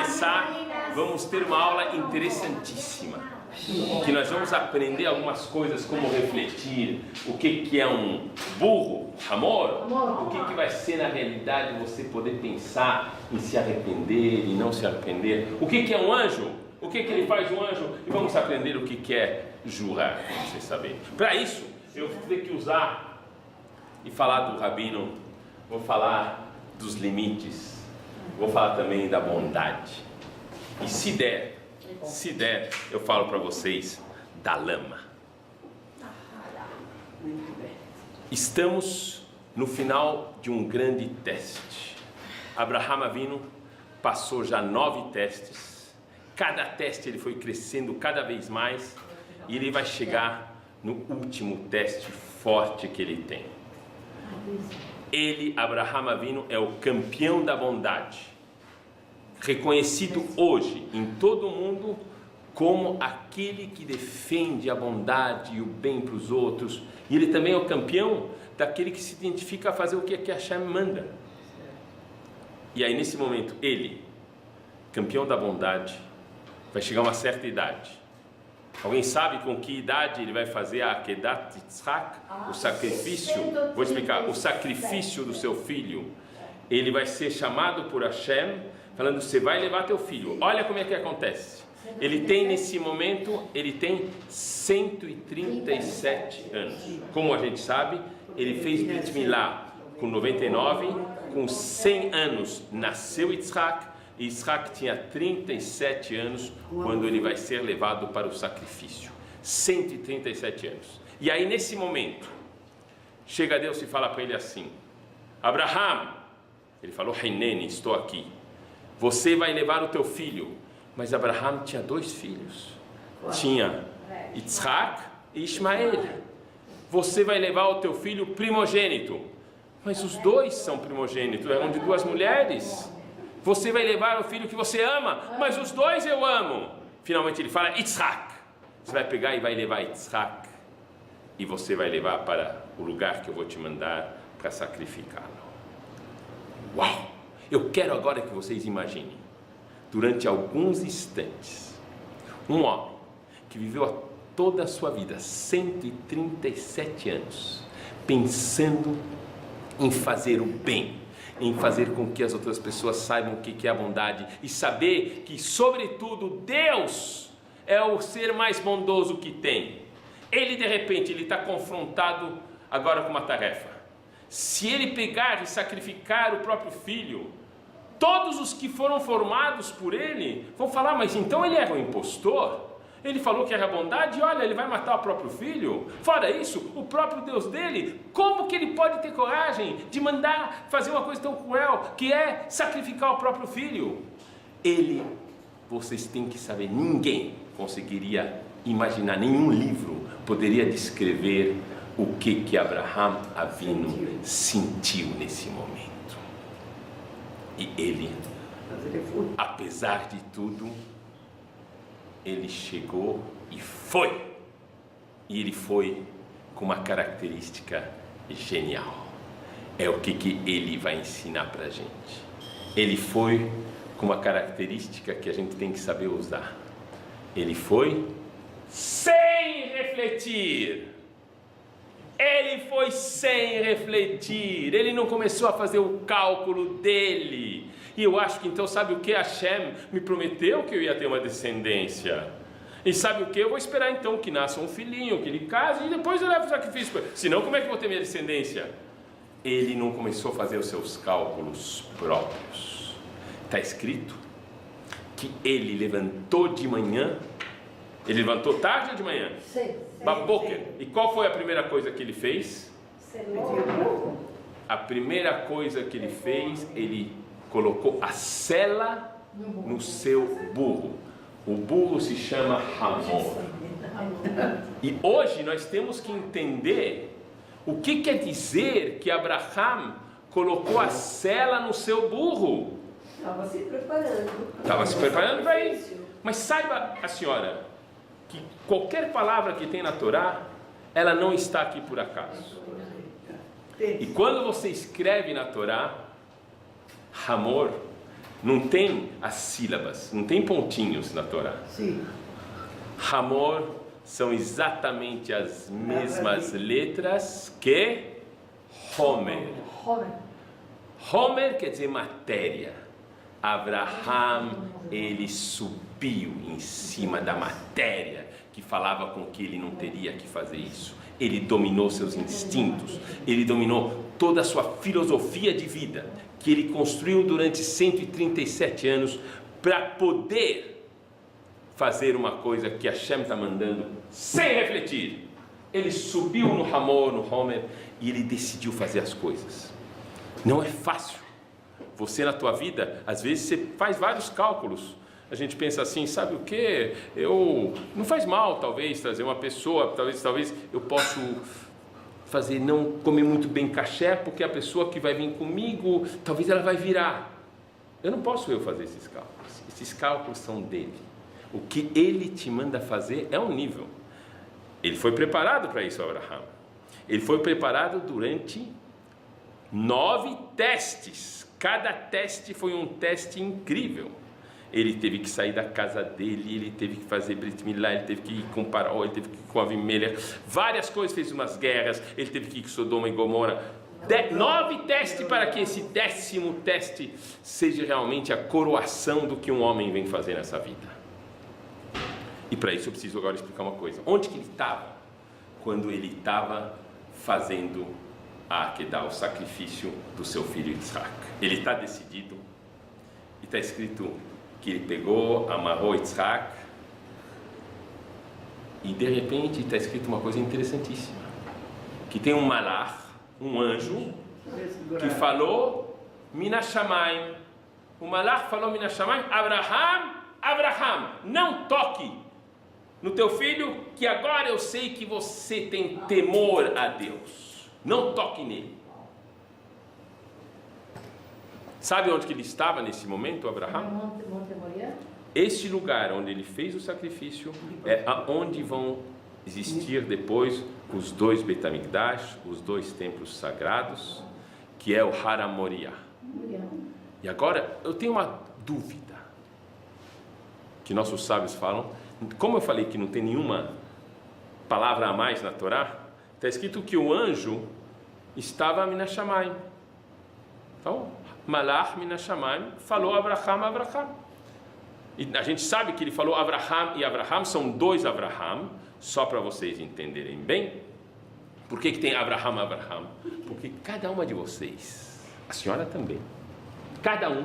começar, vamos ter uma aula interessantíssima, que nós vamos aprender algumas coisas, como refletir, o que é um burro, amor, o que vai ser na realidade você poder pensar em se arrepender e não se arrepender, o que é um anjo, o que ele faz um anjo, e vamos aprender o que é jurar, para vocês saberem. Para isso, eu vou ter que usar e falar do Rabino, vou falar dos limites, vou falar também da bondade, e se der, eu falo para vocês da lama. Estamos no final de um grande teste. Abraham Avinu passou já 9 testes. Cada teste ele foi crescendo cada vez mais e ele vai chegar no último teste forte que ele tem. Ele, Abraham Avinu, é o campeão da bondade, reconhecido hoje em todo o mundo como aquele que defende a bondade e o bem para os outros. E ele também é o campeão daquele que se identifica a fazer o que Hashem manda. E aí nesse momento, ele, campeão da bondade, vai chegar a uma certa idade. Alguém sabe com que idade ele vai fazer a Akedat Yitzhak? O sacrifício, vou explicar, o sacrifício do seu filho. Ele vai ser chamado por Hashem, falando, você vai levar teu filho. Olha como é que acontece. Ele tem nesse momento, ele tem 137 anos. Como a gente sabe, ele fez Brit Milá com 99, com 100 anos nasceu Yitzhak, e Yitzhak tinha 37 anos quando ele vai ser levado para o sacrifício. 137 anos. E aí nesse momento, chega Deus e fala para ele assim, Abraham, ele falou, Hineni, estou aqui. Você vai levar o teu filho. Mas Abraham tinha 2 filhos. Tinha Yitzhak e Ismael. Você vai levar o teu filho primogênito. Mas os 2 são primogênitos, eram de 2 mulheres. Você vai levar o filho que você ama, mas os 2 eu amo. Finalmente ele fala, Yitzhak. Você vai pegar e vai levar Yitzhak. E você vai levar para o lugar que eu vou te mandar para sacrificá-lo. Uau! Eu quero agora que vocês imaginem, durante alguns instantes, um homem que viveu toda a sua vida, 137 anos, pensando em fazer o bem, em fazer com que as outras pessoas saibam o que é a bondade e saber que, sobretudo, Deus é o ser mais bondoso que tem. Ele, de repente, ele está confrontado agora com uma tarefa. Se ele pegar e sacrificar o próprio filho, todos os que foram formados por ele vão falar, mas então ele era um impostor? Ele falou que era bondade e olha, ele vai matar o próprio filho. Fora isso, o próprio Deus dele, como que ele pode ter coragem de mandar fazer uma coisa tão cruel, que é sacrificar o próprio filho? Ele, vocês têm que saber, ninguém conseguiria imaginar, nenhum livro poderia descrever o que Abraham Avinu sentiu nesse momento. E ele, apesar de tudo, ele chegou e foi. E ele foi com uma característica genial. É o que ele vai ensinar para a gente. Ele foi com uma característica que a gente tem que saber usar. Ele foi sem refletir. Ele foi sem refletir. Ele não começou a fazer o cálculo dele. E eu acho que então, sabe o que? Hashem me prometeu que eu ia ter uma descendência. E sabe o que? Eu vou esperar então que nasça um filhinho, que ele case, e depois eu levo o sacrifício. Senão, como é que eu vou ter minha descendência? Ele não começou a fazer os seus cálculos próprios. Está escrito que ele levantou de manhã. Ele levantou tarde ou de manhã? Baboker. E qual foi a primeira coisa que ele fez? A primeira coisa que ele fez, ele colocou a sela no seu burro. O burro se chama Hamor. E hoje nós temos que entender o que quer dizer que Abraham colocou a sela no seu burro. Estava se preparando. Estava se preparando para isso. Mas saiba, a senhora, que qualquer palavra que tem na Torá, ela não está aqui por acaso. E quando você escreve na Torá, Hamor, não tem as sílabas, não tem pontinhos na Torá. Sim. Hamor são exatamente as mesmas letras que Homer. Homer quer dizer matéria. Abraham, ele subiu em cima da matéria que falava com que ele não teria que fazer isso. Ele dominou seus instintos, ele dominou toda a sua filosofia de vida, que ele construiu durante 137 anos para poder fazer uma coisa que Hashem está mandando sem refletir. Ele subiu no Hamor, no Homer, e ele decidiu fazer as coisas. Não é fácil. Você na tua vida, às vezes você faz vários cálculos. A gente pensa assim, sabe o que? Não faz mal, talvez, trazer uma pessoa, talvez eu possa fazer, não comer muito bem caché, porque a pessoa que vai vir comigo, talvez ela vai virar. Eu não posso fazer esses cálculos. Esses cálculos são dele. O que ele te manda fazer é um nível. Ele foi preparado para isso, Abraham. Ele foi preparado durante 9 testes. Cada teste foi um teste incrível. Ele teve que sair da casa dele, ele teve que fazer Brit Milá, ele teve que ir com Paró, ele teve que ir com Avimelech, várias coisas, fez umas guerras, ele teve que ir com Sodoma e Gomorra. 9 testes para que esse 10º teste seja realmente a coroação do que um homem vem fazer nessa vida. E para isso eu preciso agora explicar uma coisa. Onde que ele estava? Quando ele estava fazendo o sacrifício do seu filho Yitzhak. Ele está decidido, e está escrito que ele pegou, amarrou Yitzhak, e de repente está escrito uma coisa interessantíssima, que tem um malach, um anjo, que falou Minashamayim. O malach falou Minashamayim: Abraham, não toque no teu filho, que agora eu sei que você tem temor a Deus. Não toque nele. Sabe onde que ele estava nesse momento, Abraham? Este lugar onde ele fez o sacrifício é aonde vão existir depois os 2 Beit HaMikdash, os 2 templos sagrados, que é o Har HaMoriah. E agora eu tenho uma dúvida que nossos sábios falam. Como eu falei que não tem nenhuma palavra a mais na Torá, está escrito que o anjo estava Minashamayim. Então, Malach Minashamayim falou Abraham. E a gente sabe que ele falou Abraham e Abraham, são 2 Abraham, só para vocês entenderem bem. Por que tem Abraham? Porque cada uma de vocês, a senhora também, cada um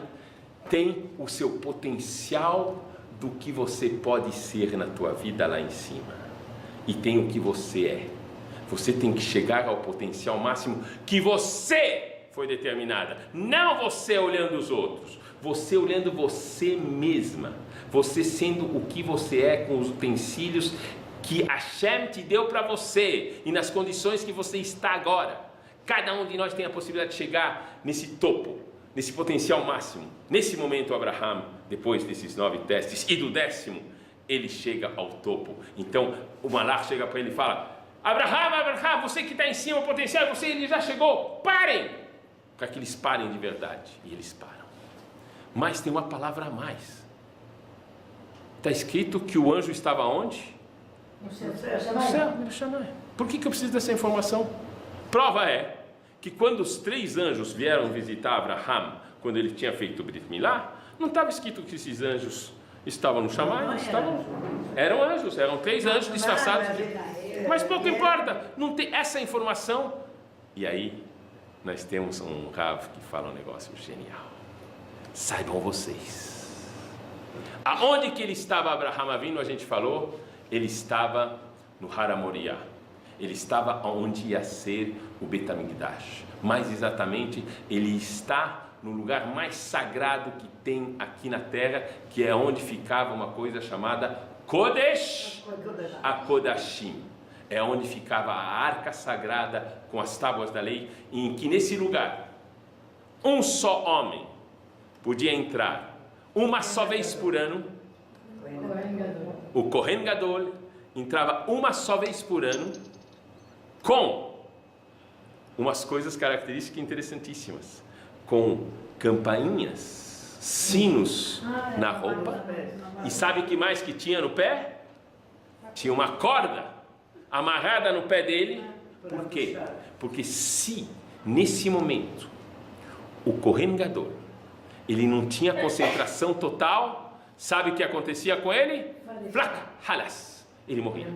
tem o seu potencial do que você pode ser na tua vida lá em cima. E tem o que você é. Você tem que chegar ao potencial máximo que você foi determinada. Não você olhando os outros. Você olhando você mesma. Você sendo o que você é com os utensílios que Hashem te deu para você. E nas condições que você está agora. Cada um de nós tem a possibilidade de chegar nesse topo. Nesse potencial máximo. Nesse momento, Abraham, depois desses 9 testes e do 10º, ele chega ao topo. Então, o malach chega para ele e fala: Abraham, você que está em cima, o potencial, ele já chegou, parem! Para que eles parem de verdade. E eles param. Mas tem uma palavra a mais. Está escrito que o anjo estava onde? No céu. No céu. Por que eu preciso dessa informação? Prova é que quando os 3 anjos vieram visitar Abraham, quando ele tinha feito o Brit Milá, não estava escrito que esses anjos estavam no Shammai, eram anjos, eram 3 anjos disfarçados. Mas pouco importa, não tem essa informação. E aí, nós temos um Rav que fala um negócio genial. Saibam vocês, aonde que ele estava, Abraham Avinu, a gente falou, ele estava no Har HaMoriah. Ele estava onde ia ser o Beit HaMikdash. Mais exatamente, ele está no lugar mais sagrado que tem aqui na terra, que é onde ficava uma coisa chamada Kodesh HaKodashim. É onde ficava a arca sagrada com as tábuas da lei, em que nesse lugar um só homem podia entrar uma só vez por ano. O Kohen Gadol entrava uma só vez por ano, com umas coisas características interessantíssimas, com campainhas sinos na roupa. E sabe o que mais que tinha no pé? Tinha uma corda amarrada no pé dele. Por quê? Porque se nesse momento o Kohen Gadol ele não tinha concentração total, sabe o que acontecia com ele? Flak, halas, ele morria.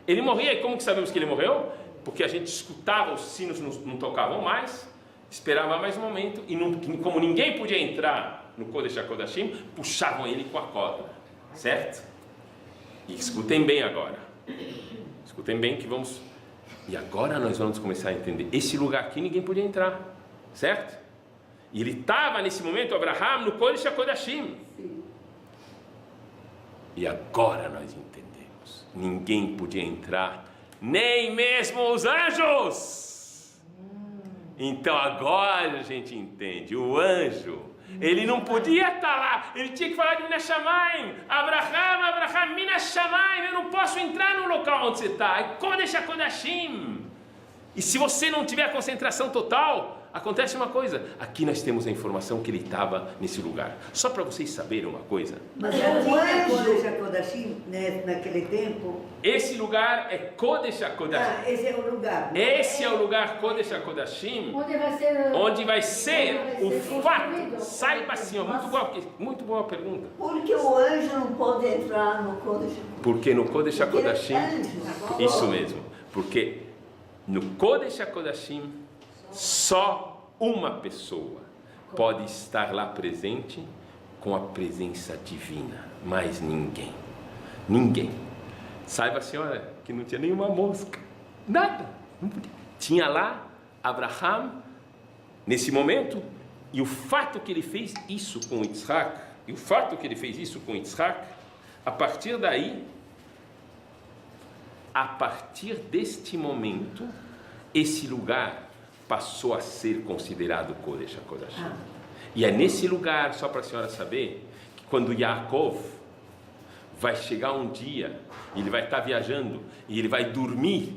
Ele morria, e como que sabemos que ele morreu? Porque a gente escutava, os sinos não tocavam mais, esperava mais um momento, e como ninguém podia entrar no Kodesh HaKodashim, puxavam ele com a corda, certo? E escutem bem agora, escutem bem que vamos, e agora nós vamos começar a entender, esse lugar aqui ninguém podia entrar, certo? E ele estava nesse momento, Abraham, no Kodesh HaKodashim, e agora nós entendemos, ninguém podia entrar, nem mesmo os anjos. Então agora a gente entende, o anjo, ele não podia estar lá, ele tinha que falar de Minas Shamayim, Abraham, Minas Shamayim, eu não posso entrar no local onde você está, é Kodesh HaKodashim. E se você não tiver concentração total, acontece uma coisa, aqui nós temos a informação que ele estava nesse lugar, só para vocês saberem uma coisa. Mas o Kodesh HaKodashim, né, naquele tempo... Esse lugar é Kodesh HaKodashim. Esse é o lugar. Esse é o lugar Kodesh HaKodashim, onde vai ser o fato. Saiba assim, ó, muito boa pergunta. Por que o anjo não pode entrar no Kodesh HaKodashim? Porque no Kodesh HaKodashim, isso mesmo, porque no Kodesh HaKodashim, só uma pessoa pode estar lá presente com a presença divina, mais ninguém. Ninguém. Saiba, senhora, que não tinha nenhuma mosca, nada. Não podia. Tinha lá Abraham nesse momento, e o fato que ele fez isso com Yitzhak, a partir daí, a partir deste momento, esse lugar passou a ser considerado Kodesh HaKodashim. E é nesse lugar, só para a senhora saber, que quando Yaakov vai chegar um dia, ele vai estar viajando, e ele vai dormir,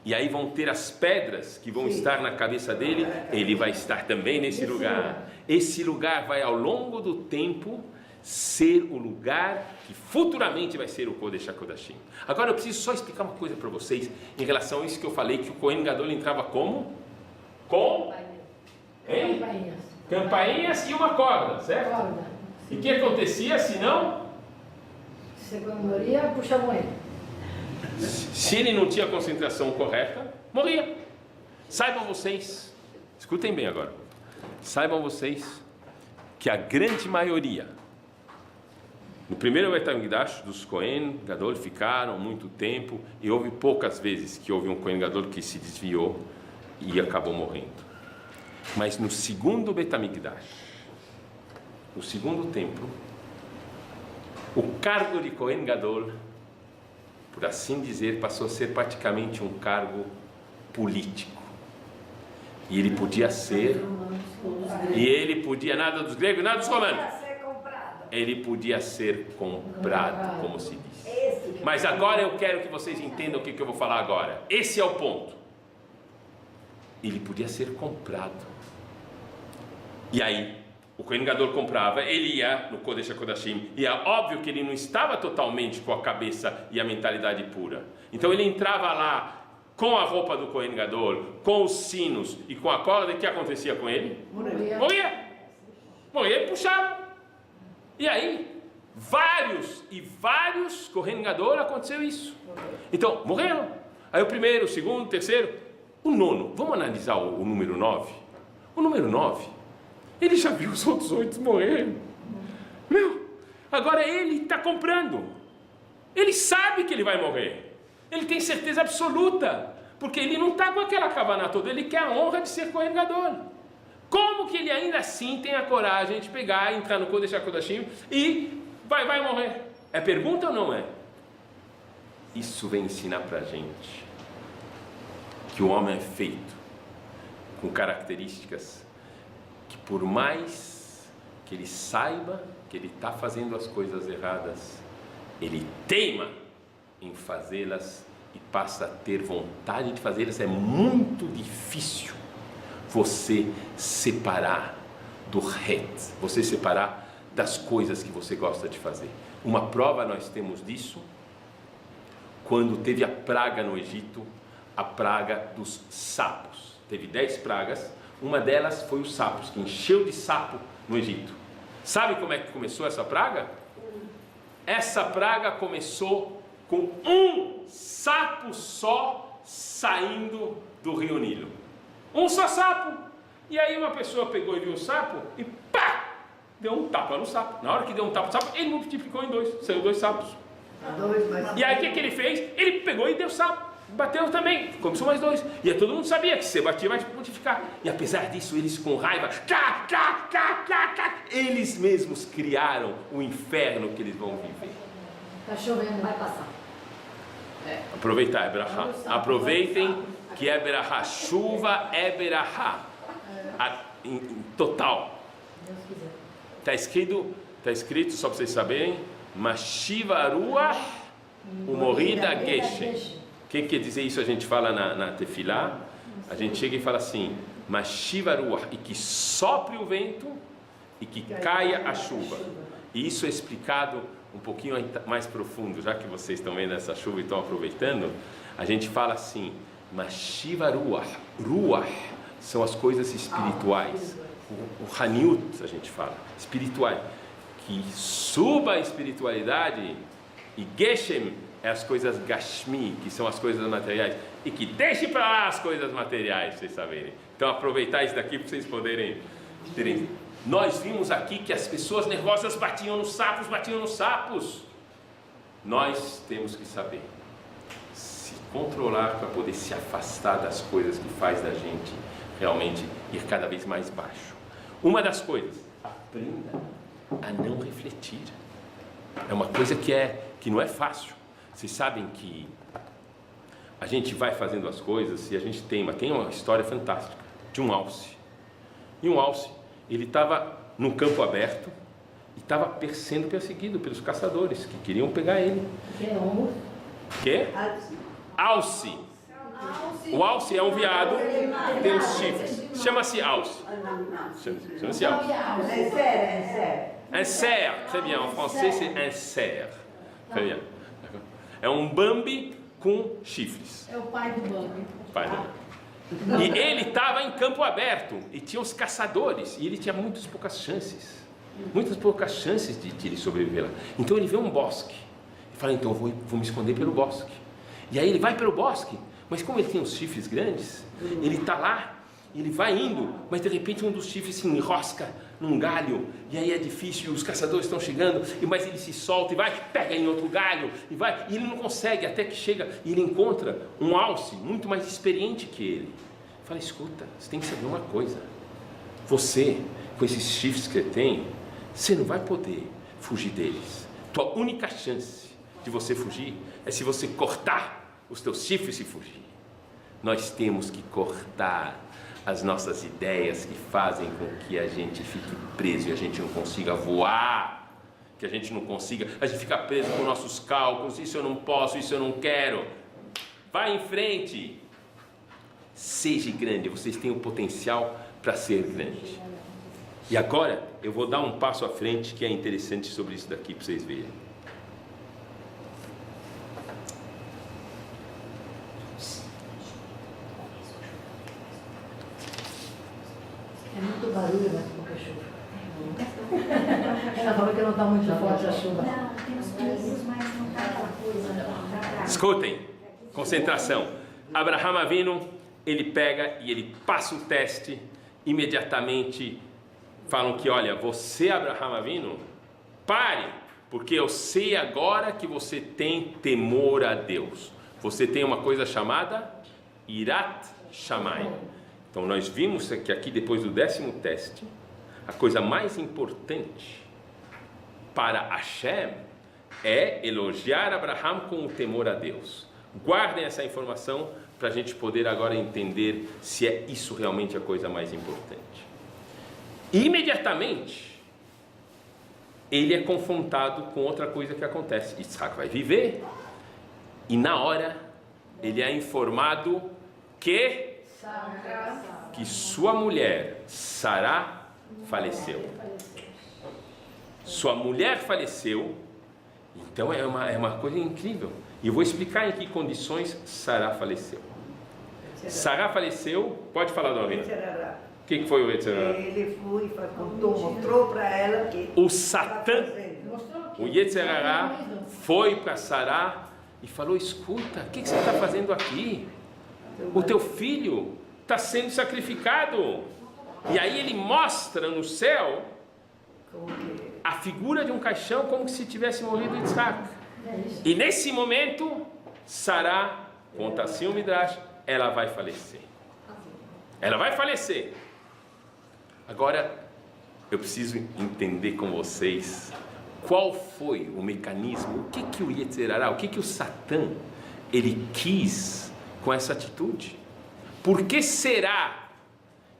e aí vão ter as pedras que vão estar na cabeça dele, ele vai estar também nesse lugar. Esse lugar vai ao longo do tempo ser o lugar que futuramente vai ser o Kodesh HaKodashim. Agora eu preciso só explicar uma coisa para vocês, em relação a isso que eu falei, que o Kohen Gadol entrava como? Com campainhas e uma corda, certo? E o que acontecia se não? Se morria, puxavam ele. Se ele não tinha a concentração correta, morria. Saibam vocês, escutem bem agora, saibam vocês que a grande maioria, no primeiro Beit HaMikdash dos Kohen Gadol ficaram muito tempo, e houve poucas vezes que houve um Kohen Gadol que se desviou e acabou morrendo. Mas no segundo Beit HaMikdash, no segundo templo, o cargo de Kohen Gadol, por assim dizer, passou a ser praticamente um cargo político. E ele podia ser, nada dos gregos, nada dos romanos, ele podia ser comprado, como se diz. Mas agora eu quero que vocês entendam o que eu vou falar agora. Esse é o ponto. Ele podia ser comprado. E aí, o Kohen Gadol comprava, ele ia no Kodesh HaKodashim, e é óbvio que ele não estava totalmente com a cabeça e a mentalidade pura. Então ele entrava lá com a roupa do Kohen Gadol, com os sinos e com a corda, e o que acontecia com ele? Morria e puxava. E aí, vários Kohen Gadol aconteceu isso. Então, morreram. Aí o primeiro, o segundo, o terceiro, o nono. Vamos analisar o número 9? O número 9, ele já viu os outros 8 morrerem. Agora ele está comprando. Ele sabe que ele vai morrer. Ele tem certeza absoluta. Porque ele não está com aquela kavaná toda. Ele quer a honra de ser Kohen Gadol. Como que ele ainda assim tem a coragem de pegar, entrar no Kodesh HaKodashim e vai morrer? É pergunta ou não é? Isso vem ensinar para a gente que o homem é feito com características que, por mais que ele saiba que ele está fazendo as coisas erradas, ele teima em fazê-las e passa a ter vontade de fazê-las. É muito difícil você separar do het, você separar das coisas que você gosta de fazer. Uma prova nós temos disso, quando teve a praga no Egito, a praga dos sapos. Teve 10 pragas, uma delas foi os sapos, que encheu de sapo no Egito. Sabe como é que começou essa praga? Essa praga começou com um sapo só saindo do rio Nilo. Um só sapo. E aí uma pessoa pegou e viu o sapo e pá! Deu um tapa no sapo. Na hora que deu um tapa no sapo, ele multiplicou em 2. Saiu 2 sapos. E aí o que ele fez? Ele pegou e deu sapo. Bateu também, começou mais 2. E aí todo mundo sabia que se você batia vai multiplicar. E apesar disso, eles com raiva, eles mesmos criaram o inferno que eles vão viver. Está chovendo, vai passar. Aproveitar é berachá. Aproveitem que é berachá. Chuva é berachá. Em total. Deus quiser. Está escrito, só para vocês saberem, Mashiva Ruach Umorida Geshem. O que quer dizer isso? A gente fala na tefilá, a gente chega e fala assim, Mashiva Ruach, e que sopre o vento e que caia a chuva. E isso é explicado um pouquinho mais profundo, já que vocês estão vendo essa chuva e estão aproveitando, a gente fala assim, Mashiva Ruach, Ruach são as coisas espirituais, o Haniut a gente fala, espirituais, que suba a espiritualidade, e Geshem é as coisas Gashmi, que são as coisas materiais, e que deixe para lá as coisas materiais, vocês saberem. Então aproveitar isso daqui para vocês poderem terem. Nós vimos aqui que as pessoas nervosas batiam nos sapos. Nós temos que saber se controlar para poder se afastar das coisas que faz da gente realmente ir cada vez mais baixo. Uma das coisas, aprenda a não refletir. É uma coisa que não é fácil. Vocês sabem que a gente vai fazendo as coisas e a gente tem uma história fantástica de um alce. E um alce, ele estava num campo aberto e estava sendo perseguido pelos caçadores que queriam pegar ele. Que? Alce. O alce é um veado que tem os chifres. Chama-se alce. Chama-se alce. Un cerf, très bien. En français, c'est un cerf. Très bien. É um Bambi com chifres. É o pai do Bambi. E ele estava em campo aberto e tinha os caçadores e ele tinha muitas poucas chances de ele sobreviver lá. Então ele vê um bosque e fala, então eu vou me esconder pelo bosque. E aí ele vai pelo bosque, mas como ele tem os chifres grandes, ele está lá, ele vai indo, mas de repente um dos chifres se enrosca num galho, e aí é difícil, os caçadores estão chegando, mas ele se solta e vai, pega em outro galho, e ele não consegue, até que chega, e ele encontra um alce muito mais experiente que ele. Fala, escuta, você tem que saber uma coisa, você, com esses chifres que você tem, você não vai poder fugir deles. Tua única chance de você fugir é se você cortar os teus chifres e fugir. Nós temos que cortar as nossas ideias que fazem com que a gente fique preso e a gente não consiga voar, que a gente fica preso com nossos cálculos, isso eu não posso, isso eu não quero. Vai em frente, seja grande, vocês têm o potencial para ser grande. E agora eu vou dar um passo à frente que é interessante sobre isso daqui para vocês verem. É muito barulho, mas pouca chuva. Ela falou que não está muito forte a chuva. Não, tem os perigos, mas não está aquela coisa. Escutem, concentração. Abraham Avinu, ele pega e ele passa o teste, imediatamente falam que, olha, você, Abraham Avinu, pare, porque eu sei agora que você tem temor a Deus. Você tem uma coisa chamada Irat Shamayim. Então nós vimos que aqui depois do 10º teste, a coisa mais importante para Hashem é elogiar Abraham com o temor a Deus. Guardem essa informação para a gente poder agora entender se é isso realmente a coisa mais importante. Imediatamente, ele é confrontado com outra coisa que acontece. Isaac vai viver e na hora ele é informado que sua mulher, Sará, faleceu. sua mulher faleceu. Então é uma coisa incrível. E eu vou explicar em que condições Sará faleceu. Sará faleceu, pode falar, Dona Rina. O que foi o Yetzirará? Ele foi, contou, mostrou para ela que o Satã, o Yetzirará, Yetzirará foi para Sará e falou: escuta, o que você está fazendo aqui? O teu filho está sendo sacrificado. E aí ele mostra no céu a figura de um caixão como se tivesse morrido Yitzhak. E nesse momento, Sará, conta assim o Midrash, ela vai falecer. Ela vai falecer. Agora, eu preciso entender com vocês qual foi o mecanismo, o que o Yetzirará, o que o Satã, ele quis com essa atitude. Por que será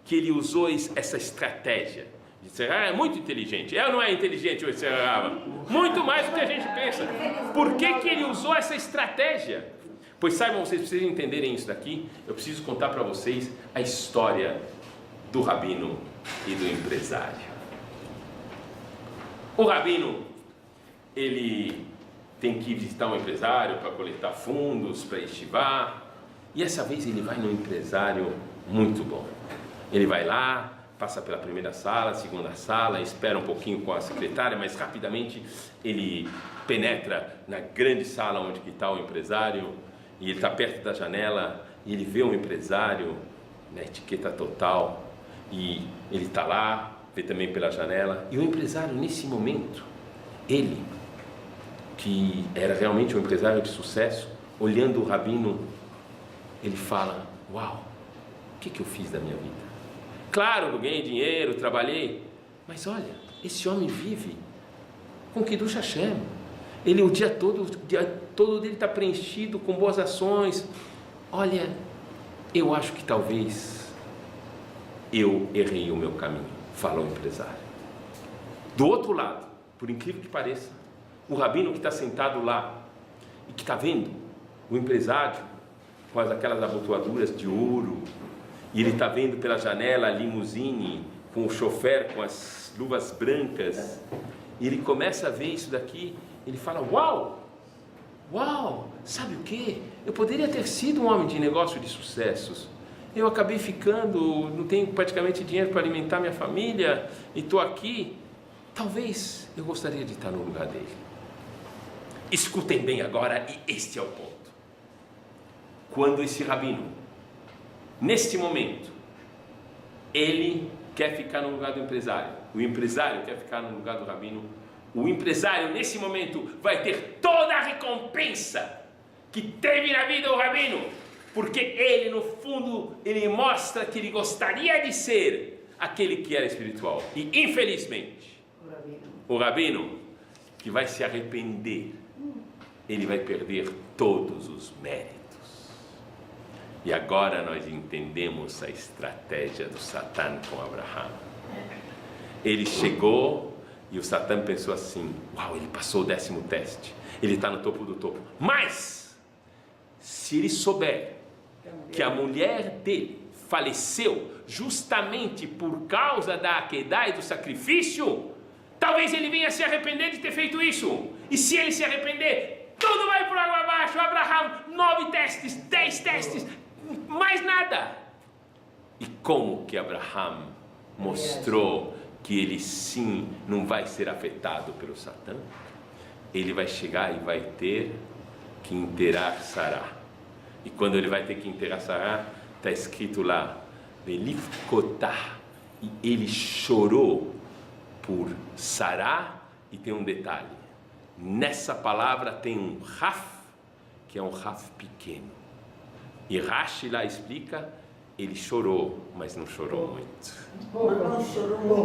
que ele usou essa estratégia? O Yetzirará é muito inteligente. Não é inteligente o Yetzirará? Muito mais do que a gente pensa. Por que ele usou essa estratégia? Pois saibam, vocês precisam entenderem isso daqui. Eu preciso contar para vocês a história do rabino e do empresário. O rabino, ele tem que visitar um empresário para coletar fundos, para estivar. E essa vez ele vai num empresário muito bom. Ele vai lá, passa pela primeira sala, segunda sala, espera um pouquinho com a secretária, mas rapidamente ele penetra na grande sala onde está o empresário. E ele está perto da janela e ele vê um empresário na etiqueta total. E ele está lá, vê também pela janela. E o empresário, nesse momento, ele, que era realmente um empresário de sucesso, olhando o rabino, ele fala: uau, o que eu fiz da minha vida? Claro, eu ganhei dinheiro, trabalhei, mas olha, esse homem vive com Kiddush Hashem. Ele o dia todo dele está preenchido com boas ações. Olha, eu acho que talvez eu errei o meu caminho, fala o empresário. Do outro lado, por incrível que pareça, o rabino que está sentado lá e que está vendo o empresário com aquelas abotoaduras de ouro, e ele está vendo pela janela a limusine com o chofer com as luvas brancas, e ele começa a ver isso daqui. Ele fala: uau, sabe o que? Eu poderia ter sido um homem de negócio de sucessos. Eu acabei ficando, não tenho praticamente dinheiro para alimentar minha família, e estou aqui. Talvez eu gostaria de estar no lugar dele. Escutem bem agora, e este é o ponto. Quando esse rabino, neste momento, ele quer ficar no lugar do empresário, o empresário quer ficar no lugar do rabino, o empresário, nesse momento, vai ter toda a recompensa que teve na vida do rabino, porque ele, no fundo, ele mostra que ele gostaria de ser aquele que era espiritual. E, infelizmente, o rabino, que vai se arrepender, ele vai perder todos os méritos. E agora nós entendemos a estratégia do Satã com Abraham. Ele chegou e o Satã pensou assim: uau, ele passou o 10º teste, ele está no topo do topo. Mas, se ele souber que a mulher dele faleceu justamente por causa da Akedah e do sacrifício, talvez ele venha se arrepender de ter feito isso. E se ele se arrepender, tudo vai por água abaixo. Abraham, 9 testes, 10 testes, mais nada. E como que Abraham mostrou que ele sim não vai ser afetado pelo Satã? Ele vai chegar e vai ter que enterrar Sará. E quando ele vai ter que enterrar Sará, está escrito lá, Belifkotah, e ele chorou por Sará. E tem um detalhe, nessa palavra tem um Raf, que é um Raf pequeno. E Rashi lá explica, ele chorou, mas não chorou muito.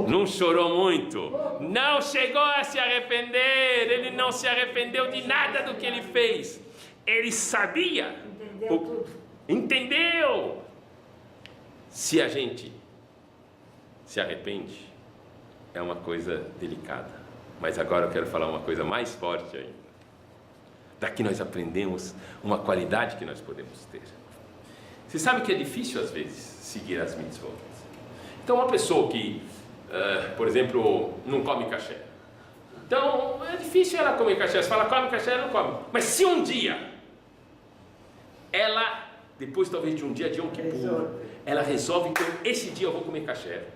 Não chorou muito. Não chegou a se arrepender. Ele não se arrependeu de nada do que ele fez. Ele sabia. Entendeu? Se a gente se arrepende, é uma coisa delicada. Mas agora eu quero falar uma coisa mais forte ainda. Daqui nós aprendemos uma qualidade que nós podemos ter. Você sabe que é difícil às vezes seguir as mitzvot. Então uma pessoa que, por exemplo, não come caché, Então, é difícil ela comer kasher. Você fala, come kasher, ela não come. Mas se um dia, ela, depois talvez de um dia de Yom Kippur, ela resolve, então, esse dia eu vou comer kasher.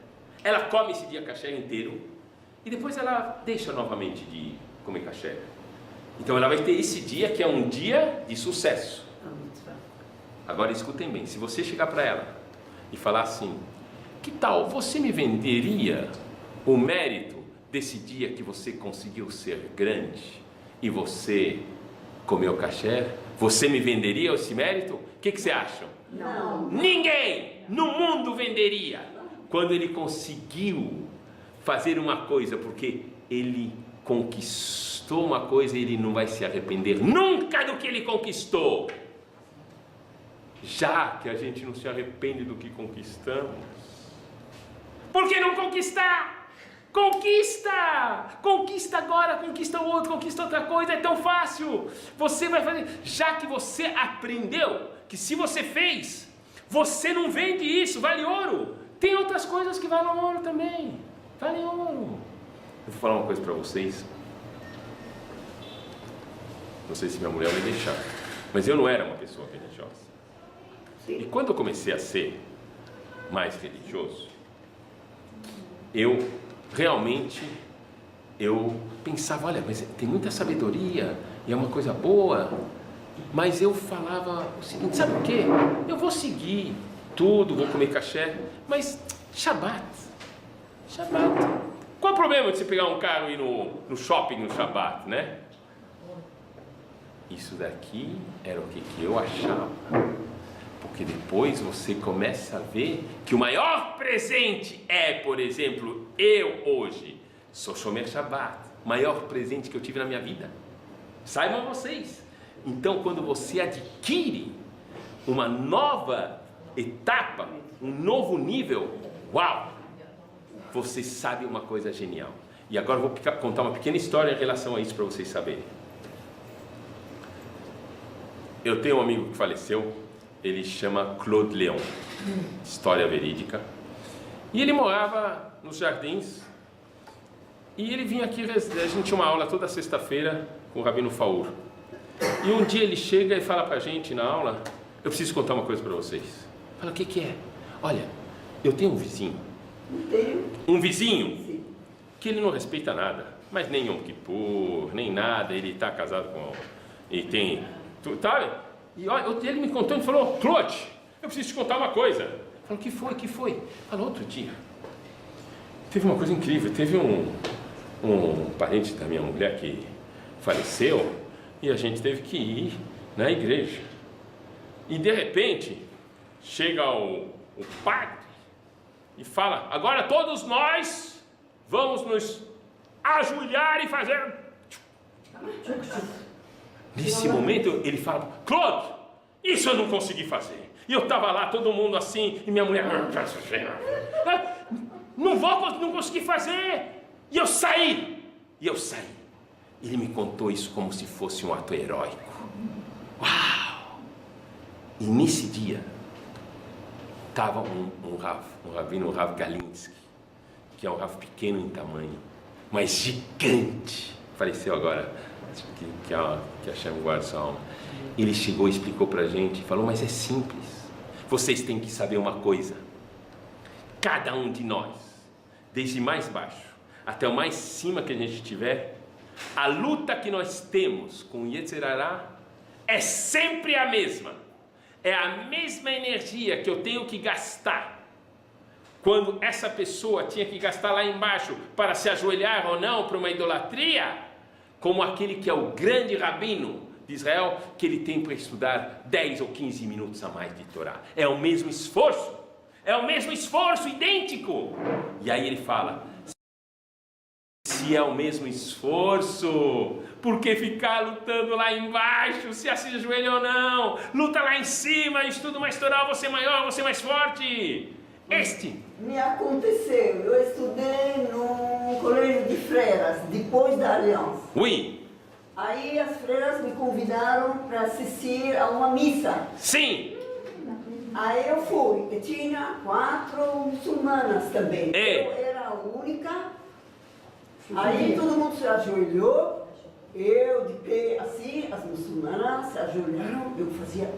Ela come esse dia kasher inteiro. E depois ela deixa novamente de comer kasher. Então ela vai ter esse dia que é um dia de sucesso. Agora escutem bem, se você chegar para ela e falar assim, que tal você me venderia o mérito desse dia que você conseguiu ser grande e você comeu kasher? Você me venderia esse mérito? O que você acha? Não. Ninguém no mundo venderia quando ele conseguiu fazer uma coisa, porque ele conquistou uma coisa e ele não vai se arrepender nunca do que ele conquistou. Já que a gente não se arrepende do que conquistamos, por que não conquistar? Conquista! Conquista agora, conquista o outro, conquista outra coisa, é tão fácil. Você vai fazer, já que você aprendeu que se você fez, você não vende isso, vale ouro. Tem outras coisas que valem ouro também, valem ouro. Eu vou falar uma coisa para vocês. Não sei se minha mulher vai deixar, mas eu não era uma pessoa religiosa. E quando eu comecei a ser mais religioso, eu realmente pensava, olha, mas tem muita sabedoria e é uma coisa boa, mas eu falava o seguinte, sabe o quê? Eu vou seguir tudo, vou comer kasher, mas Shabbat. Qual o problema de você pegar um carro e ir no shopping no Shabbat, né? Isso daqui era o que eu achava. Porque depois você começa a ver que o maior presente é, por exemplo, eu hoje sou Shomer Shabbat, maior presente que eu tive na minha vida. Saibam vocês. Então, quando você adquire uma nova etapa, um novo nível, uau! Você sabe uma coisa genial. E agora eu vou contar uma pequena história em relação a isso para vocês saberem. Eu tenho um amigo que faleceu, ele chama Claude Leon, história verídica. E ele morava nos Jardins. E ele vinha aqui, a gente tinha uma aula toda sexta-feira com o Rabino Faur. E um dia ele chega e fala pra gente na aula, eu preciso contar uma coisa para vocês. Fala, o que é? Olha, eu tenho um vizinho. Um vizinho que ele não respeita nada, mas nem Yom Kippur, nem nada, ele está casado com... e tem... Sabe? E olha, ele me contou, ele falou, Claude, eu preciso te contar uma coisa. Falou, o que foi? Falou, outro dia, teve uma coisa incrível, teve um parente da minha mulher que faleceu e a gente teve que ir na igreja. E de repente, chega o padre e fala, agora todos nós vamos nos ajoelhar e fazer... Nesse momento ele fala, Claude, isso eu não consegui fazer. E eu estava lá, todo mundo assim, e minha mulher, não consegui fazer. E eu saí. Ele me contou isso como se fosse um ato heróico. Uau! E nesse dia, estava um rabino, um Rav Galinsky, que é um Rav pequeno em tamanho, mas gigante. Faleceu agora, que a Shem guarda sua alma. Ele chegou e explicou para a gente, falou, mas é simples. Vocês têm que saber uma coisa. Cada um de nós, desde mais baixo até o mais cima que a gente tiver, a luta que nós temos com o Yetzer Hara é sempre a mesma. É a mesma energia que eu tenho que gastar quando essa pessoa tinha que gastar lá embaixo para se ajoelhar ou não para uma idolatria, como aquele que é o grande rabino de Israel, que ele tem para estudar 10 ou 15 minutos a mais de Torá. É o mesmo esforço, idêntico. E aí ele fala, se é o mesmo esforço, por que ficar lutando lá embaixo, se assim ajoelha ou não? Luta lá em cima, estuda mais Torá, você é maior, você é mais forte. Me aconteceu, eu estudei no colégio de freiras, depois da aliança. Oui. Aí as freiras me convidaram para assistir a uma missa. Sim. Aí eu fui, e tinha 4 muçulmanas também. É. Eu era a única Aí todo mundo se ajoelhou, eu de pé assim, as muçulmanas se ajoelharam, eu fazia...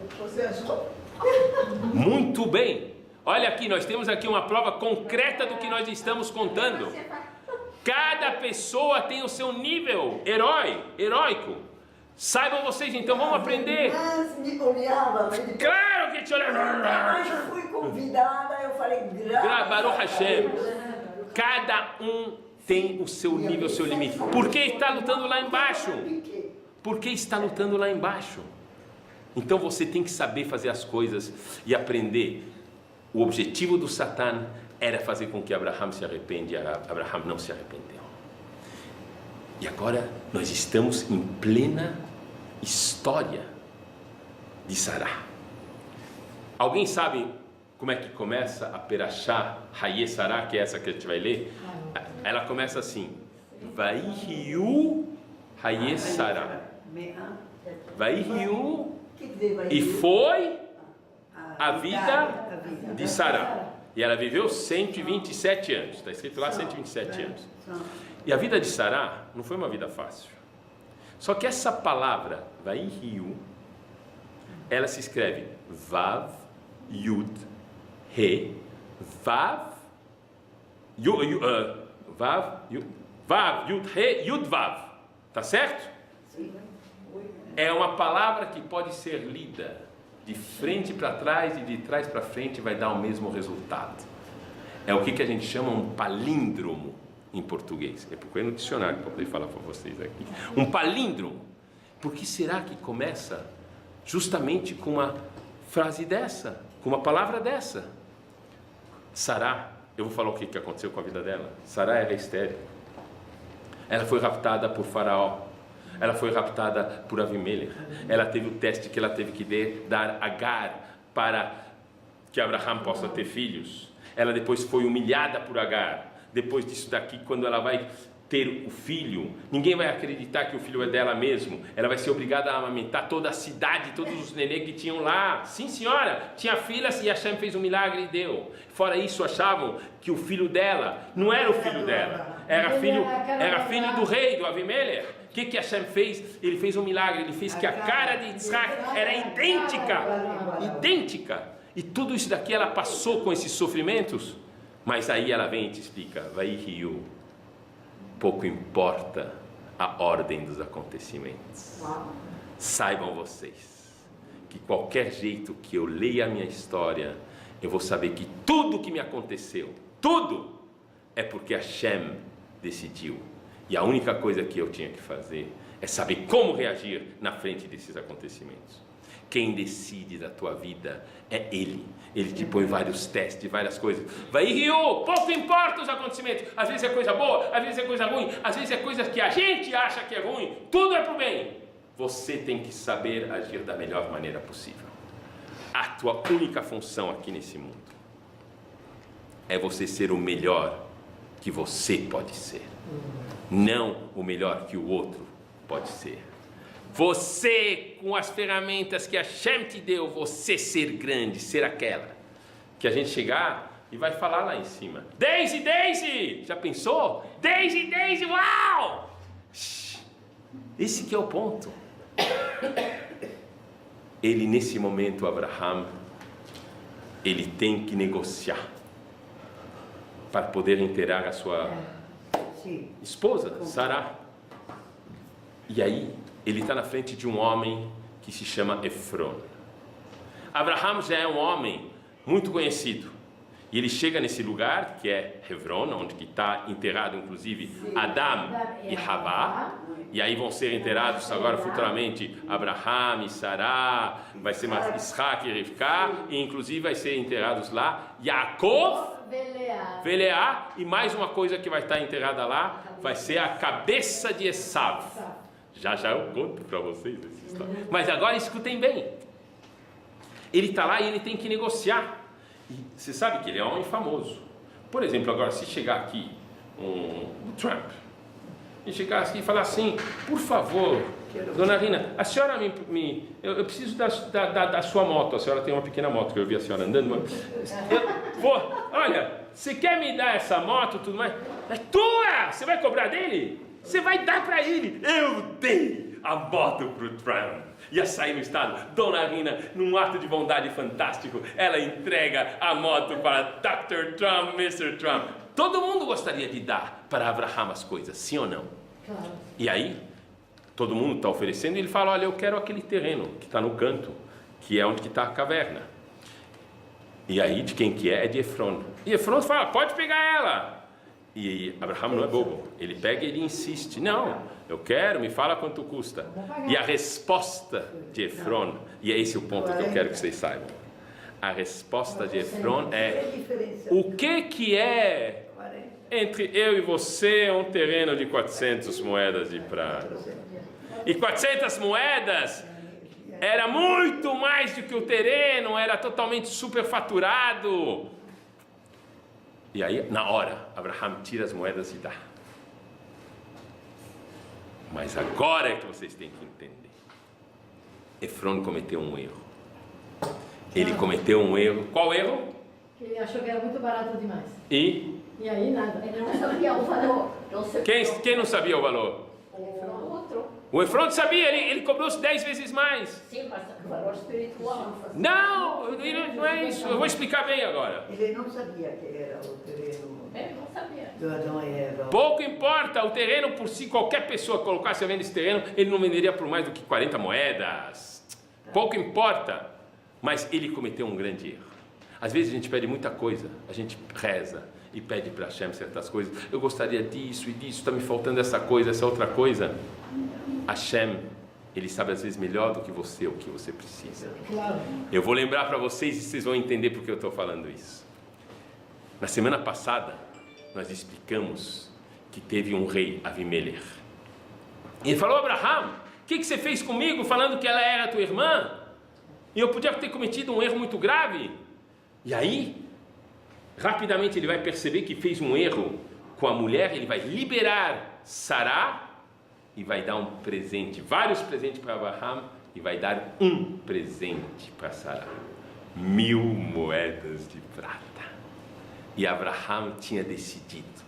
Muito bem. Olha aqui, nós temos aqui uma prova concreta do que nós estamos contando. Cada pessoa tem o seu nível heróico. Saibam vocês, então vamos aprender. Mas me olhava, mas depois... Claro que te olhava. Mas eu fui convidada, eu falei, graças Baruch a Hashem. Deus. Cada um tem o seu nível, o seu limite. Por que está lutando lá embaixo? Por que está lutando lá embaixo? Então você tem que saber fazer as coisas e aprender. O objetivo do Satã era fazer com que Abraham se arrependa, e Abraham não se arrependeu. E agora nós estamos em plena história de Sará. Alguém sabe como é que começa a Perashá Haye Sará, que é essa que a gente vai ler? Ela começa assim: Vaihiu Haye Sará. Vaihiu, e foi a vida de Sará. E ela viveu 127 anos. Está escrito lá 127 anos. E a vida de Sará não foi uma vida fácil. Só que essa palavra, Vaihiu, ela se escreve Vav, Yud, He, Vav, Vav, Yud, He, Yud, Vav. Tá certo? É uma palavra que pode ser lida de frente para trás e de trás para frente, vai dar o mesmo resultado. É o que a gente chama um palíndromo em português. Eu procurei no dicionário para poder falar para vocês aqui. Um palíndromo. Por que será que começa justamente com uma frase dessa, com uma palavra dessa? Sará, eu vou falar o que aconteceu com a vida dela. Sará era estéril. Ela foi raptada por Faraó. Ela foi raptada por Avimelech. Ela teve o teste que ela teve que dar Agar para que Abraham possa ter filhos. Ela depois foi humilhada por Agar. Depois disso daqui, quando ela vai ter o filho, ninguém vai acreditar que o filho é dela mesmo. Ela vai ser obrigada a amamentar toda a cidade, todos os neném que tinham lá. Sim, senhora, tinha filhas e Hashem fez um milagre e deu. Fora isso, achavam que o filho dela não era o filho dela, era filho do rei, do Avimelech. O que Hashem fez? Ele fez um milagre, ele fez que a cara de Yitzhak era idêntica. E tudo isso daqui ela passou com esses sofrimentos. Mas aí ela vem e te explica, Vaihiu, pouco importa a ordem dos acontecimentos. Saibam vocês que qualquer jeito que eu leia a minha história, eu vou saber que tudo que me aconteceu, tudo, é porque Hashem decidiu. E a única coisa que eu tinha que fazer é saber como reagir na frente desses acontecimentos. Quem decide da tua vida é Ele. Ele te põe vários testes, várias coisas. Vaihiu, pouco importa os acontecimentos. Às vezes é coisa boa, às vezes é coisa ruim, às vezes é coisas que a gente acha que é ruim. Tudo é pro bem. Você tem que saber agir da melhor maneira possível. A tua única função aqui nesse mundo é você ser o melhor que você pode ser, não o melhor que o outro pode ser. Você, com as ferramentas que a Hashem te deu, você ser grande, ser aquela que a gente chegar e vai falar lá em cima. Daisy, já pensou? Daisy, uau! Esse que é o ponto. Ele, nesse momento, Abraham, ele tem que negociar para poder enterrar a sua esposa, Sará. E aí, ele está na frente de um homem que se chama Efron. Abraham já é um homem muito conhecido. E ele chega nesse lugar, que é Hebron, onde está enterrado, inclusive, Adão e Havá. E aí vão ser enterrados agora, futuramente, Abraham e Sará, vai ser Isaac e Rivka, e inclusive vai ser enterrados lá, Yaakov, Veleá, e mais uma coisa que vai estar enterrada lá, vai ser a cabeça de Esav. Já eu conto para vocês essa história. Mas agora escutem bem. Ele está lá e ele tem que negociar. E você sabe que ele é um homem famoso. Por exemplo, agora se chegar aqui o Trump e chegar assim e falar assim: por favor, dona Rina, a senhora eu preciso da sua moto. A senhora tem uma pequena moto que eu vi a senhora andando. Olha, você quer me dar essa moto, tudo mais? É tua! Você vai cobrar dele? Você vai dar para ele. Eu dei a moto para o Trump. Ia sair no estado. Dona Rina, num ato de bondade fantástico, ela entrega a moto para Dr. Trump, Mr. Trump. Todo mundo gostaria de dar para Abraham as coisas, sim ou não? Claro. E aí, todo mundo está oferecendo e ele fala, olha, eu quero aquele terreno que está no canto, que é onde está a caverna. E aí, de quem que é? É de Efron. E Efron fala, pode pegar ela. E Abraham não é bobo. Ele pega e ele insiste. Não, eu quero, me fala quanto custa. E a resposta de Efron, e é esse o ponto que eu quero que vocês saibam. A resposta de Efron é, o que é entre eu e você um terreno de 400 moedas de prata? E 400 moedas era muito mais do que o terreno, era totalmente superfaturado. E aí, na hora, Abraham tira as moedas e dá. Mas agora é que vocês têm que entender. Efron cometeu um erro. Ele cometeu um erro. Qual erro? Que ele achou que era muito barato demais. E aí nada. Ele não sabia o valor. quem não sabia o valor? O Efron sabia, ele cobrou 10 vezes mais. Sim, mas o valor espiritual. Não, não é isso. Eu vou explicar bem agora. Ele não sabia que era o terreno Ele não sabia. do Adão e Eva. Pouco importa, o terreno por si, qualquer pessoa colocasse a venda esse terreno, ele não venderia por mais do que 40 moedas. Pouco importa, mas ele cometeu um grande erro. Às vezes a gente pede muita coisa, a gente reza e pede para Hashem certas coisas. Eu gostaria disso e disso, está me faltando essa coisa, essa outra coisa. Hashem, ele sabe às vezes melhor do que você o que você precisa. Claro. Eu vou lembrar para vocês e vocês vão entender porque eu estou falando isso. Na semana passada, nós explicamos que teve um rei, Avimelech. E ele falou, Abraham, o que você fez comigo falando que ela era tua irmã? E eu podia ter cometido um erro muito grave. E aí, rapidamente ele vai perceber que fez um erro com a mulher, ele vai liberar Sará e vai dar um presente, vários presentes para Abraham e vai dar um presente para Sará. 1000 moedas de prata. E Abraham tinha decidido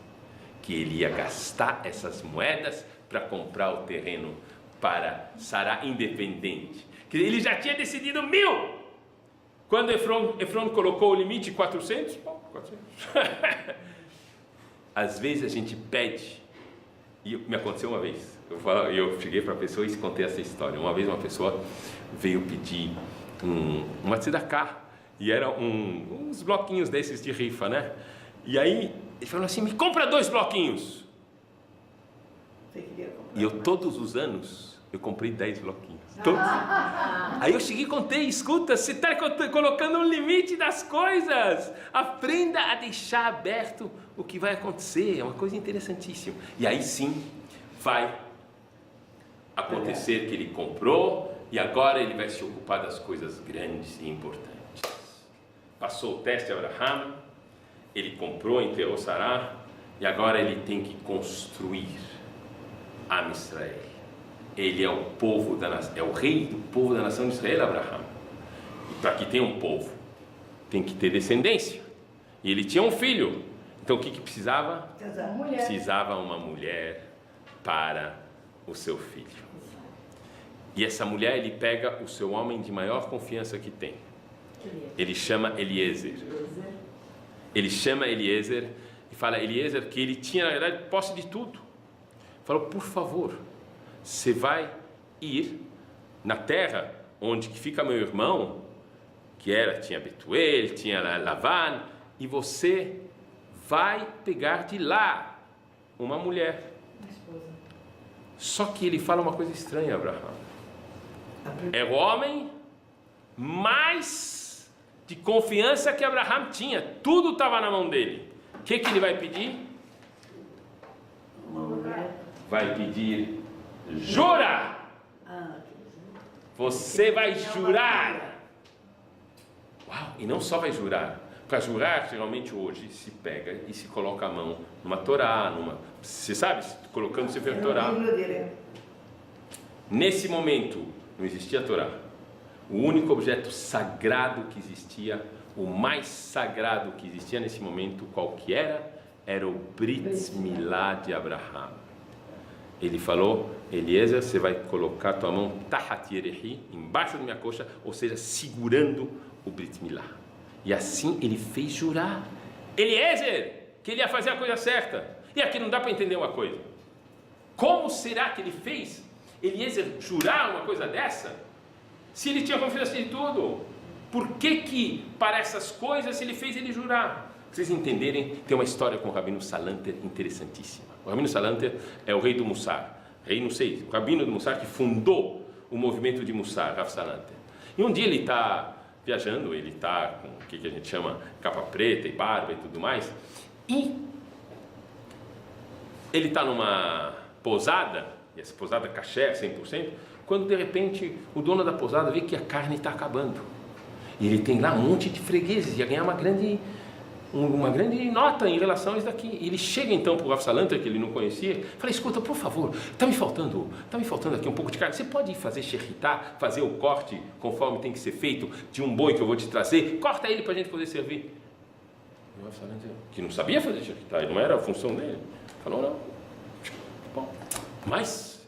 que ele ia gastar essas moedas para comprar o terreno para Sará independente. Que ele já tinha decidido 1000. Quando Efron colocou o limite 400, 400. Às vezes a gente pede, e me aconteceu uma vez, eu cheguei para a pessoa e contei essa história. Uma vez uma pessoa veio pedir uma tzedakah, e eram uns bloquinhos desses de rifa, né? E aí ele falou assim, me compra 2 bloquinhos. Você queria comprar? E eu todos os anos, eu comprei 10 bloquinhos. Todos. Aí eu cheguei e contei, escuta, você está colocando um limite das coisas. Aprenda a deixar aberto o que vai acontecer, é uma coisa interessantíssima. E aí sim, vai acontecer que ele comprou e agora ele vai se ocupar das coisas grandes e importantes. Passou o teste Abraham, ele comprou, enterrou Sará e agora ele tem que construir Am Israel. Ele é o povo da nação, é o rei do povo da nação de Israel, Abraham. E para que tenha um povo, tem que ter descendência. E ele tinha um filho. Então o que precisava? Casar. Mulher. Precisava uma mulher para o seu filho. E essa mulher, ele pega o seu homem de maior confiança que tem. Ele chama Eliezer. Ele chama Eliezer e fala, Eliezer, que ele tinha na verdade posse de tudo. Falou, por favor, você vai ir na terra onde que fica meu irmão, tinha Betuel, tinha Lavan, e você vai pegar de lá uma mulher. Só que ele fala uma coisa estranha, Abraham. É o homem mais de confiança que Abraham tinha. Tudo estava na mão dele. O que ele vai pedir? Uma mulher. Vai pedir, jura! Você vai jurar. Uau! E não só vai jurar. Para jurar, geralmente hoje se pega e se coloca a mão numa Torá, você sabe, colocando se ver Torá. Nesse momento não existia Torá. O único objeto sagrado que existia o mais sagrado que existia nesse momento, qual que era? Era o Brit Milá de Abraham. Ele falou: Eliezer, você vai colocar tua mão tahat yerehi, embaixo da minha coxa, ou seja, segurando o Brit Milá. E assim ele fez jurar, Eliezer, que ele ia fazer a coisa certa. E aqui não dá para entender uma coisa. Como será que ele fez Eliezer jurar uma coisa dessa? Se ele tinha confiança de tudo, por que para essas coisas ele fez ele jurar? Pra vocês entenderem, tem uma história com o Rabino Salanter interessantíssima. O Rabino Salanter é o rei do Mussar, o Rabino do Mussar que fundou o movimento de Mussar, Rav Salanter. E um dia ele está viajando, ele está com o que a gente chama capa preta e barba e tudo mais, e ele está numa pousada, e essa pousada kasher 100%, quando de repente o dono da pousada vê que a carne está acabando. E ele tem lá um monte de fregueses, ia ganhar uma grande nota em relação a isso daqui. Ele chega então para o Rav Salanter, que ele não conhecia, fala: escuta, por favor, está me faltando aqui um pouco de carne, você pode ir fazer shechitá, fazer o corte conforme tem que ser feito de um boi que eu vou te trazer, corta ele para a gente poder servir. E o Rav Salanter, que não sabia fazer shechitá, não era a função dele, falou: não. Bom, mas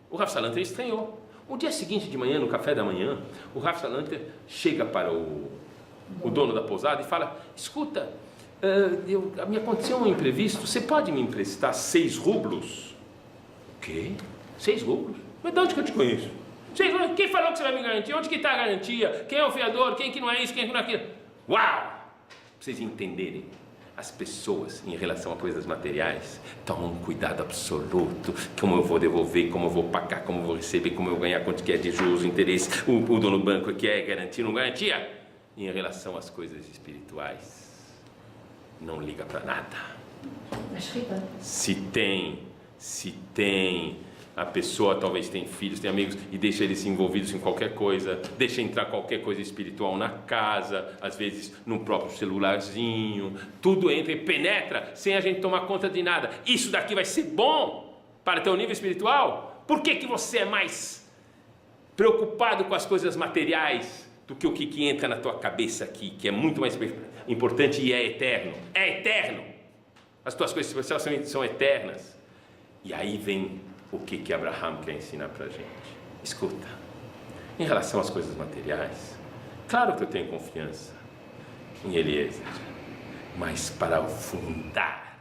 o Rav Salanter estranhou. O dia seguinte de manhã, no café da manhã, o Rav Salanter chega para o dono da pousada e fala: escuta, me aconteceu um imprevisto, você pode me emprestar 6 rublos? O quê? 6 rublos? Mas de onde que eu te conheço? Quem falou que você vai me garantir? Onde que está a garantia? Quem é o fiador? Quem que não é isso? Quem que não é aquilo? Uau! Para vocês entenderem, as pessoas em relação a coisas materiais tomam um cuidado absoluto, como eu vou devolver, como eu vou pagar, como eu vou receber, como eu vou ganhar, quanto que é de juros, interesse, o dono do banco que é garantia, não garantia. Em relação às coisas espirituais, não liga para nada. Se tem, a pessoa talvez tem filhos, tem amigos, e deixa eles envolvidos em qualquer coisa, deixa entrar qualquer coisa espiritual na casa, às vezes no próprio celularzinho, tudo entra e penetra, sem a gente tomar conta de nada. Isso daqui vai ser bom para teu nível espiritual? Por que você é mais preocupado com as coisas materiais do que o que entra na tua cabeça aqui, que é muito mais importante e é eterno? É eterno! As tuas coisas especiais são eternas. E aí vem o que Abraham quer ensinar para a gente. Escuta, em relação às coisas materiais, claro que eu tenho confiança em Eliezer, mas para fundar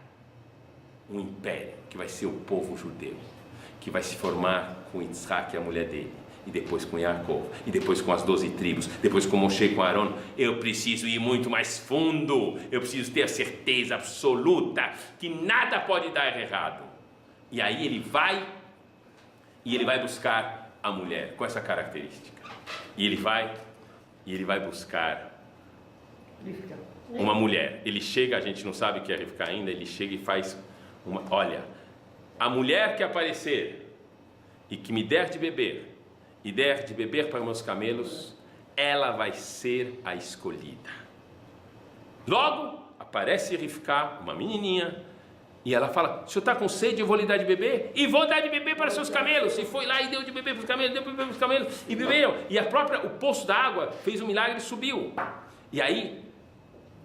um império que vai ser o povo judeu, que vai se formar com Yitzhak e a mulher dele, e depois com Yaakov, e depois com as 12 tribos, depois com Moshe e com Aaron, eu preciso ir muito mais fundo, eu preciso ter a certeza absoluta que nada pode dar errado. E aí ele vai buscar a mulher com essa característica, e ele vai buscar uma mulher. Ele chega, a gente não sabe o que é Rivka ainda, ele chega e faz olha, a mulher que aparecer e que me der de beber, e der de beber para meus camelos, ela vai ser a escolhida. Logo aparece Rivka, uma menininha, e ela fala: o senhor está com sede, eu vou lhe dar de beber, e vou dar de beber para seus camelos. E foi lá e deu de beber para os camelos, deu de beber para os camelos, e beberam. E o poço da água fez um milagre e subiu. E aí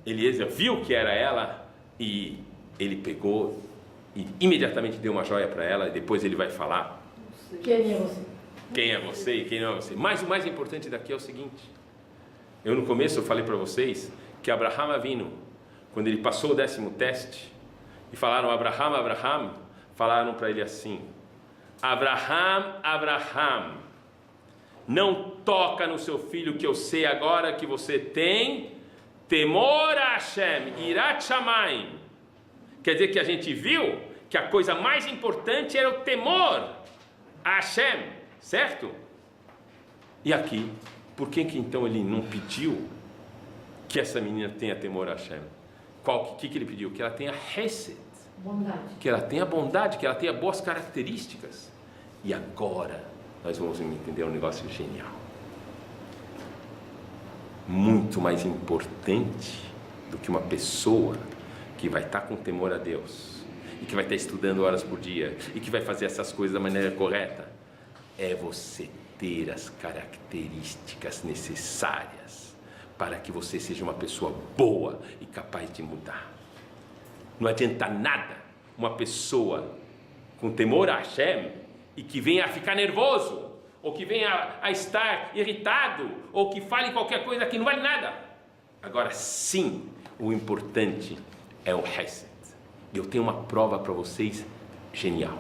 Eliezer viu que era ela, e ele pegou e imediatamente deu uma joia para ela, e depois ele vai falar quem é você? Quem é você e quem não é você. Mas o mais importante daqui é o seguinte: eu no começo eu falei para vocês que Abraham Avinu, quando ele passou o 10º teste, e falaram Abraham, Abraham, falaram para ele assim: Abraham, Abraham, não toca no seu filho, que eu sei agora que você tem temor a Hashem, Irat Shamayim. Quer dizer que a gente viu que a coisa mais importante era o temor a Hashem, certo? E aqui, por que então ele não pediu que essa menina tenha temor a Hashem? O que ele pediu? Que ela tenha Hesed, Bondade. Que ela tenha bondade, que ela tenha boas características. E agora nós vamos entender um negócio genial. Muito mais importante do que uma pessoa que vai estar com temor a Deus, e que vai estar estudando horas por dia, e que vai fazer essas coisas da maneira correta, é você ter as características necessárias para que você seja uma pessoa boa e capaz de mudar. Não adianta nada uma pessoa com temor a Hashem e que venha a ficar nervoso, ou que venha a estar irritado, ou que fale qualquer coisa que não vale nada. Agora sim, o importante é o Hesed. Eu tenho uma prova para vocês genial.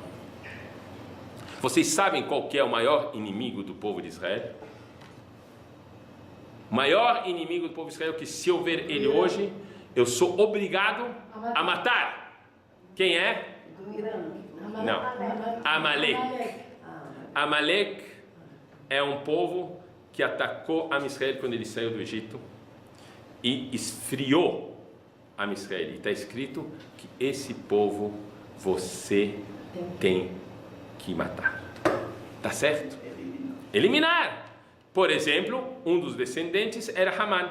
Vocês sabem qual que é o maior inimigo do povo de Israel? O maior inimigo do povo de Israel, que se eu ver ele hoje, eu sou obrigado a matar. Quem é? Não. Amalek. Amalek é um povo que atacou a Israel quando ele saiu do Egito e esfriou a Israel. E está escrito que esse povo você tem que matar. Tá certo? Eliminar. Por exemplo, um dos descendentes era Haman.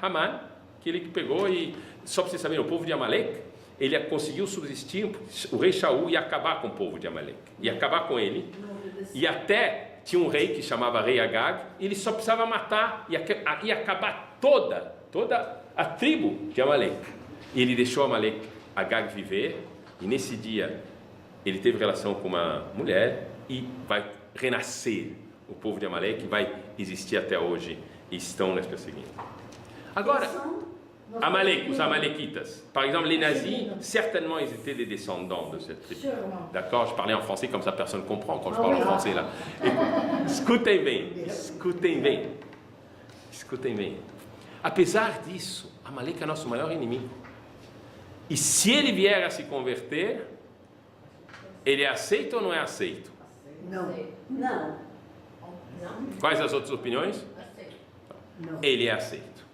Haman, que ele pegou e, só para vocês saberem, o povo de Amalek, ele conseguiu subsistir, o rei Shaul ia acabar com o povo de Amalek, ia acabar com ele, e até tinha um rei que chamava Rei Agag, e ele só precisava matar, ia acabar toda a tribo de Amalek. E ele deixou Agag viver, e nesse dia ele teve relação com uma mulher, e vai renascer o povo de Amalek, que vai existir até hoje, e estão nos perseguindo. Agora, Amalek, os Amalekitas, par exemple, les nazis, certainement ils étaient des descendants de cette tribu. D'accord? Je parlais en français comme ça personne ne comprend quand je parle en français là. Escutem bem. Apesar disso, Amalek é nosso maior inimigo. E se ele vier a se converter, ele é aceito ou não é aceito? Não. Quais as outras opiniões? Não. Ele é aceito.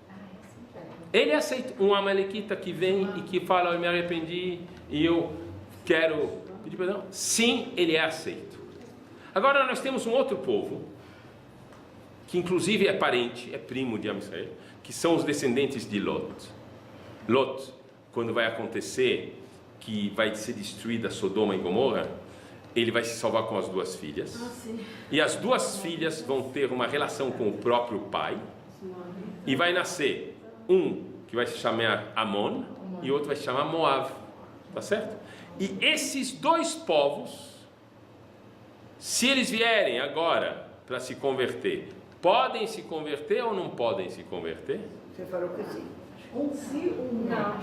Ele é aceito. Um amalequita que vem e que fala, eu me arrependi e eu quero pedir perdão. Sim, ele é aceito. Agora nós temos um outro povo, que inclusive é parente, é primo de Israel, que são os descendentes de Lot. Lot, quando vai acontecer que vai ser destruída Sodoma e Gomorra, ele vai se salvar com as duas filhas. E as duas filhas vão ter uma relação com o próprio pai. E vai nascer um que vai se chamar Amon e outro vai se chamar Moab. Tá certo? E esses dois povos, se eles vierem agora para se converter, podem se converter ou não podem se converter? Você falou que sim. Sim, não.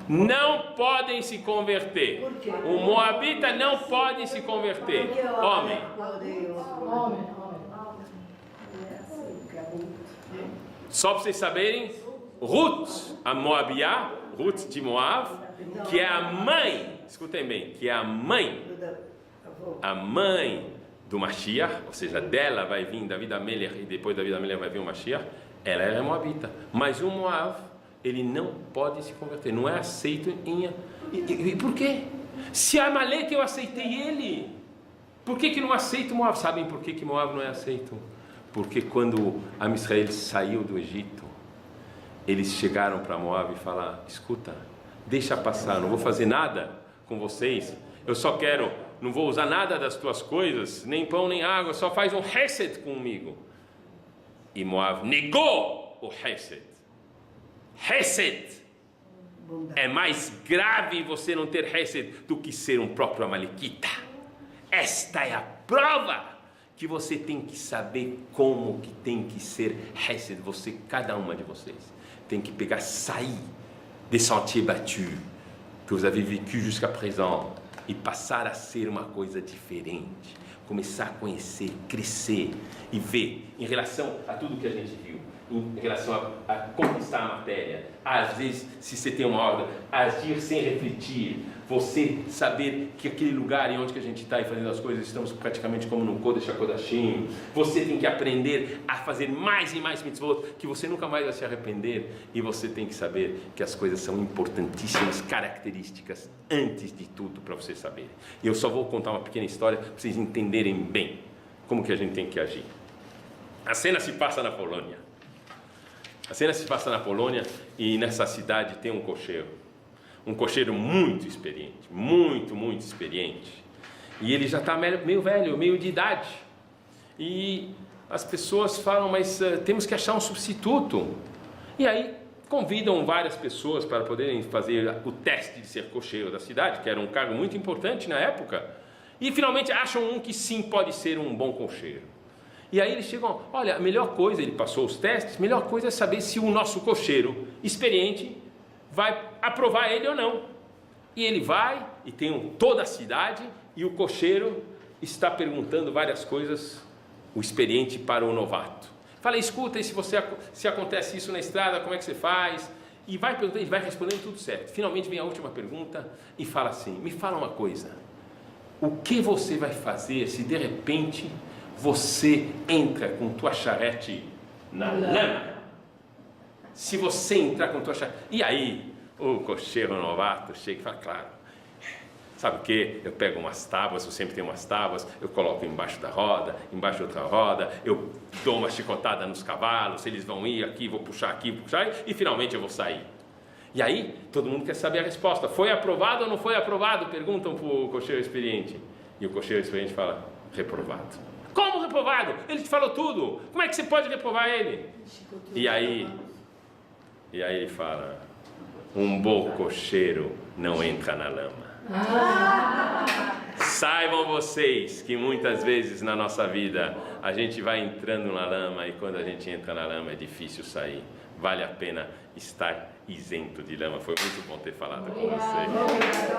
Não podem se converter. Por quê? O moabita não pode se converter. Homem. Homem. Só para vocês saberem, Ruth, a Moabiá, Ruth de Moab, que é a mãe, escutem bem, que é a mãe do Mashiach, ou seja, dela vai vir David Amelech e depois David Amelech vai vir o Mashiach, ela era moabita. Mas o Moab, ele não pode se converter, não é aceito em... E por quê? Se Amalek eu aceitei ele, por que não aceito Moab? Sabem por que Moab não é aceito? Porque quando a Israel saiu do Egito, eles chegaram para Moab e falaram, escuta, deixa passar, não vou fazer nada com vocês, eu só quero, não vou usar nada das tuas coisas, nem pão nem água, só faz um hesed comigo. E Moab negou o hesed. Hesed é mais grave você não ter hesed do que ser um próprio amalequita. Esta é a prova que você tem que saber como que tem que ser hesed. Você, cada uma de vocês, tem que pegar, sair des sentiers battus que vous avez vécu jusqu'à présent e passar a ser uma coisa diferente. Começar a conhecer, crescer e ver em relação a tudo que a gente viu, em relação a conquistar a matéria, às vezes, se você tem uma ordem, agir sem refletir, você saber que aquele lugar em onde que a gente está e fazendo as coisas, estamos praticamente como no Kodesh HaKodashim. Você tem que aprender a fazer mais e mais mitzvot, que você nunca mais vai se arrepender, e você tem que saber que as coisas são importantíssimas, características, antes de tudo, para você saber. E eu só vou contar uma pequena história, para vocês entenderem bem como que a gente tem que agir. A cena se passa na Polônia. A cena se passa na Polônia e nessa cidade tem um cocheiro muito experiente, muito experiente, e ele já está meio velho, meio de idade, e as pessoas falam, mas temos que achar um substituto, E aí convidam várias pessoas para poderem fazer o teste de ser cocheiro da cidade, que era um cargo muito importante na época, e finalmente acham um que sim pode ser um bom cocheiro. E aí eles chegam, olha, a melhor coisa, ele passou os testes, a melhor coisa é saber se o nosso cocheiro experiente vai aprovar ele ou não. E ele vai, e tem toda a cidade, e o cocheiro está perguntando várias coisas, o experiente para o novato. Fala, escuta, e se acontece isso na estrada, como é que você faz? E vai perguntando, ele vai respondendo tudo certo. Finalmente vem a última pergunta e fala assim, me fala uma coisa, o que você vai fazer se de repente você entra com tua charrete na lama? Se você entrar com tua charrete... E aí, o cocheiro novato chega e fala, claro, sabe o que? Eu pego umas tábuas, eu sempre tenho umas tábuas, eu coloco embaixo da roda, embaixo de outra roda, eu dou uma chicotada nos cavalos, eles vão ir aqui, vou puxar, e finalmente eu vou sair. E aí, todo mundo quer saber a resposta. Foi aprovado ou não foi aprovado? Perguntam para o cocheiro experiente. E o cocheiro experiente fala, reprovado. Como reprovado? Ele te falou tudo. Como é que você pode reprovar ele? E aí ele fala, um bom cocheiro não entra na lama. Saibam vocês que muitas vezes na nossa vida a gente vai entrando na lama e quando a gente entra na lama é difícil sair. Vale a pena estar isento de lama. Foi muito bom ter falado com vocês.